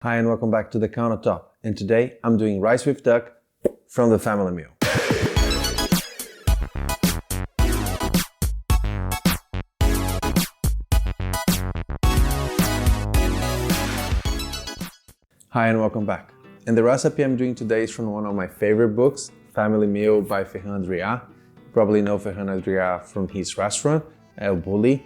Hi and welcome back to the countertop. And today I'm doing rice with duck from the family meal. Hi and welcome back. And the recipe I'm doing today is from one of my favorite books, Family Meal by Ferran Adriá. You probably know Ferran Adriá from his restaurant, El Bulli.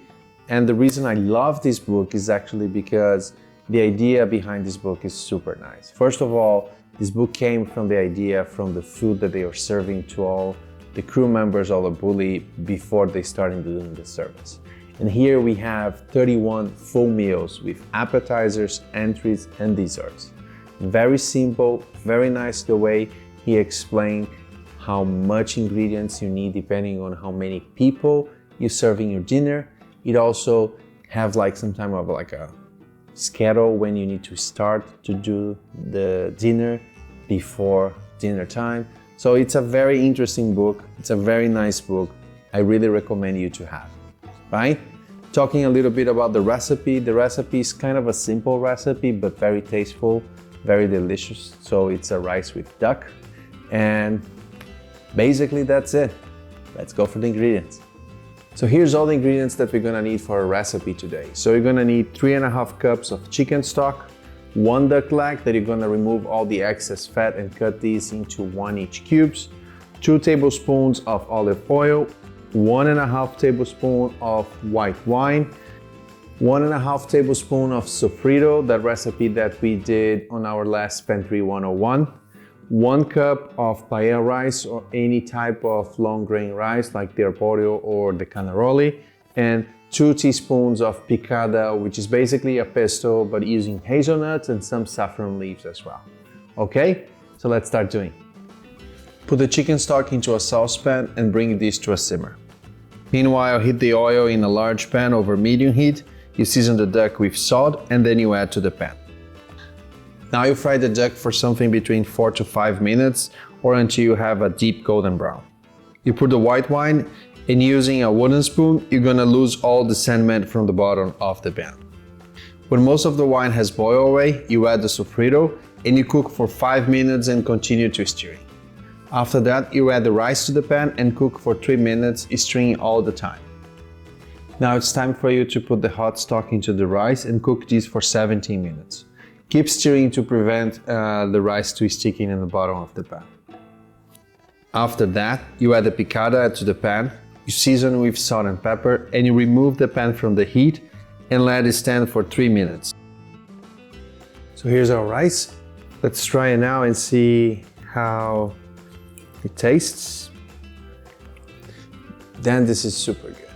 And the reason I love this book is actually because the idea behind this book is super nice. First of all, this book came from the idea from the food that they were serving to all the crew members of the Bulli before they started doing the service. And here we have 31 full meals with appetizers, entries, and desserts. Very simple, very nice the way he explained how much ingredients you need depending on how many people you serve in your dinner. It also have like some time of like a schedule when you need to start to do the dinner before dinner time. So it's a very interesting book. It's a very nice book. I really recommend you to have, right? Talking a little bit about the recipe. The recipe is kind of a simple recipe, but very tasteful, very delicious. So it's a rice with duck. And basically that's it. Let's go for the ingredients. So here's all the ingredients that we're gonna need for our recipe today. So you're gonna need 3.5 cups of chicken stock, 1 duck leg that you're gonna remove all the excess fat and cut these into 1 each cubes, 2 tablespoons of olive oil, 1.5 tablespoon of white wine, 1.5 tablespoon of sofrito, that recipe that we did on our last Pantry 101, 1 cup of paella rice or any type of long grain rice like the arborio or the cannaroli, and 2 teaspoons of picada, which is basically a pesto but using hazelnuts and some saffron leaves as well. Okay, so let's start doing. Put the chicken stock into a saucepan and bring this to a simmer. Meanwhile, heat the oil in a large pan over medium heat. You season the duck with salt and then you add to the pan. Now you fry the duck for something between 4 to 5 minutes or until you have a deep golden brown. You put the white wine and using a wooden spoon, you're gonna lose all the sediment from the bottom of the pan. When most of the wine has boiled away, you add the sofrito and you cook for 5 minutes and continue to stirring. After that, you add the rice to the pan and cook for 3 minutes, stirring all the time. Now it's time for you to put the hot stock into the rice and cook this for 17 minutes. Keep stirring to prevent the rice to sticking in the bottom of the pan. After that, you add the picada to the pan, you season with salt and pepper, and you remove the pan from the heat and let it stand for 3 minutes. So here's our rice. Let's try it now and see how it tastes. Then this is super good.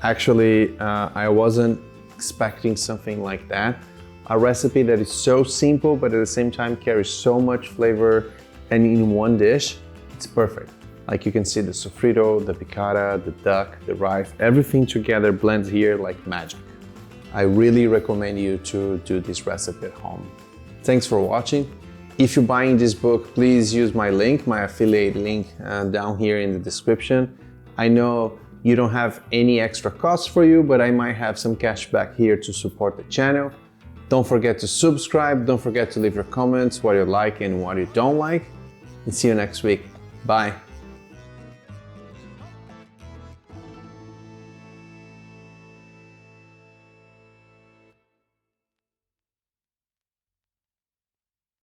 Actually, I wasn't expecting something like that. A recipe that is so simple, but at the same time carries so much flavor, and in one dish, it's perfect. Like you can see the sofrito, the picada, the duck, the rice, everything together blends here like magic. I really recommend you to do this recipe at home. Thanks for watching. If you're buying this book, please use my link, my affiliate link down here in the description. I know you don't have any extra costs for you, but I might have some cash back here to support the channel. Don't forget to subscribe, don't forget to leave your comments, what you like and what you don't like. And see you next week. Bye.